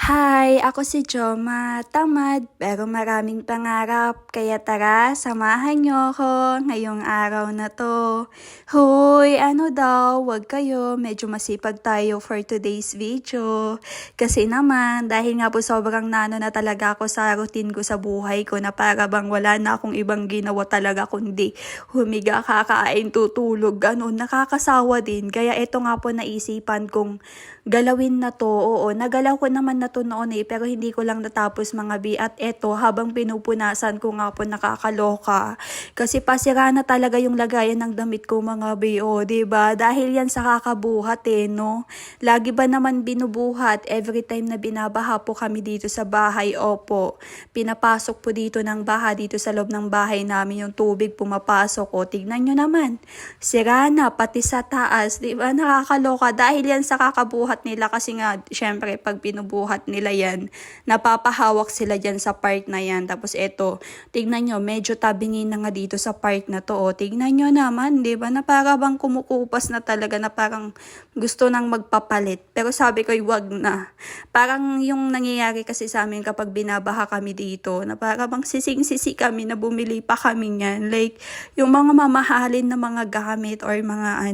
Hi, ako si Joma. Tamad pero maraming pangarap. Kaya tara, samahan niyo ako ngayong araw na to. Hoy, ano daw, wag kayo. Medyo masipag tayo for today's video. Kasi naman, dahil nga po sobrang nano na talaga ako sa routine ko sa buhay ko na para bang wala na akong ibang ginawa talaga kundi humiga, kakain, tutulog, ganun. Nakakasawa din. Kaya ito nga po naisipan kong galawin na to. Oo, nagalaw ko naman na to noon pero hindi ko lang natapos mga bi. At eto, habang pinupunasan ko nga po nakakaloka. Kasi pasira na talaga yung lagayan ng damit ko mga bi. O, diba? Dahil yan sa kakabuhat no? Lagi ba naman binubuhat every time na binabaha po kami dito sa bahay? Opo, pinapasok po dito ng baha dito sa loob ng bahay namin yung tubig pumapasok. O, tignan nyo naman. Sira na, pati sa taas. Diba? Nakakaloka. Dahil yan sa kakabuhat nila kasi nga, syempre, pag binubuhat nila yan, napapahawak sila dyan sa part na yan. Tapos eto, tignan nyo, medyo tabingin na nga dito sa part na to. O, tignan nyo naman, di ba? Na para bang kumukupas na talaga na parang gusto nang magpapalit. Pero sabi ko, wag na. Parang yung nangyayari kasi sa amin kapag binabaha kami dito, na para bang sising-sisi kami na bumili pa kami niyan. Like, yung mga mamahalin na mga gamit or mga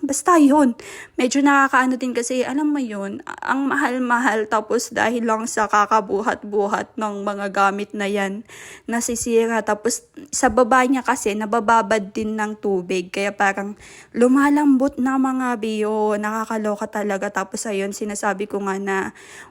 basta yun. Medyo nakakaano din kasi, alam mo yun, ang mahal-mahal tapos dahil lang sa kakabuhat-buhat ng mga gamit na yan, nasisira. Tapos sa baba niya kasi, nabababad din ng tubig. Kaya parang lumalambot na mga biyo, nakakaloka talaga. Tapos ayun, sinasabi ko nga na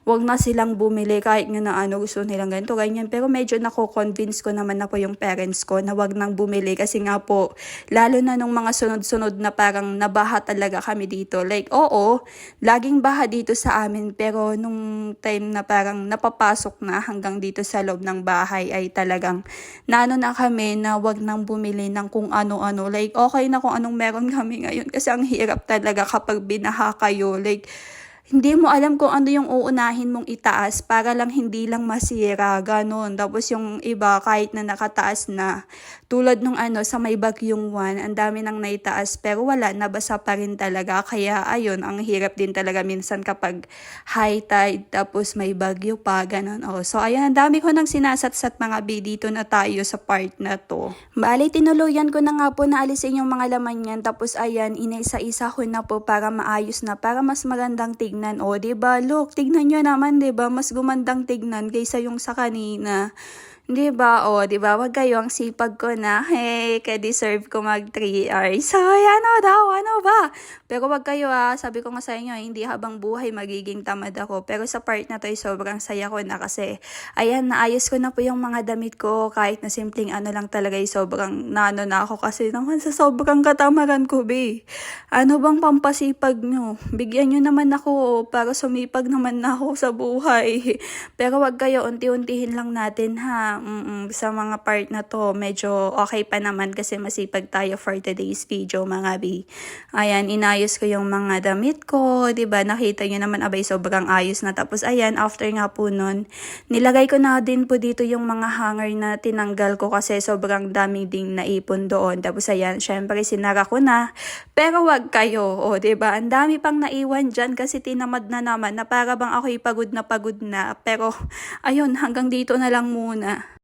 wag na silang bumili kahit nga na gusto nilang ganito, ganyan. Pero medyo nako-convince ko naman na po yung parents ko na wag nang bumili kasi nga po, lalo na nung mga sunod-sunod na parang nabaha talaga kami dito. Like, oo, laging baha dito sa amin pero nung time na parang napapasok na hanggang dito sa loob ng bahay ay talagang nano na kami na wag nang bumili ng kung ano-ano. Like, okay na kung anong meron kami ngayon kasi ang hirap talaga kapag binaha kayo. Like, hindi mo alam kung ano yung uunahin mong itaas para lang hindi lang masira, ganun. Tapos yung iba kahit na nakataas na, tulad nung sa may bagyong 1, ang dami nang naitaas pero wala, nabasa pa rin talaga. Kaya ayun, ang hirap din talaga minsan kapag high tide tapos may bagyo pa, ganun. Oh, so ayun, ang dami ko nang sinasatsat mga bi, dito na tayo sa part na to. Bali, tinuluyan ko na nga po na alisin yung mga laman yan. Tapos ayan, inaisa-isa ko na po para maayos na, para mas magandang tignan. O, diba? Look, tignan nyo naman, diba? Mas gumandang tignan kaysa yung sa kanina. 'Di ba? O, 'di ba? Wag kayo, ang sipag ko na. Hey, ka-deserve ko mag 3 hours. So, ano daw? Ano ba? Pero wag kayo sabi ko nga sa inyo, hindi habang buhay magiging tamad ako. Pero sa part na to ay sobrang saya ko na kasi, ayan, naayos ko na po yung mga damit ko. Kahit na simpleng lang talaga ay sobrang nano na ako kasi naman sa sobrang katamaran ko, be. Ano bang pampasipag nyo? Bigyan nyo naman ako para sumipag naman na ako sa buhay. Pero wag kayo, unti-untihin lang natin ha. Sa mga part na to, medyo okay pa naman kasi masipag tayo for today's video mga bi. Ayan, inayos ko yung mga damit ko, 'di ba? Nakita niyo naman, abay, sobrang ayos na. Tapos ayan, after nga po nun, nilagay ko na din po dito yung mga hanger na tinanggal ko kasi sobrang dami ding naipon doon. Tapos ayan, syempre sinara ko na. Pero wag kayo, 'di ba? Ang dami pang naiwan diyan kasi tinamad na naman na para bang ako'y pagod na. Pero ayun, hanggang dito na lang muna.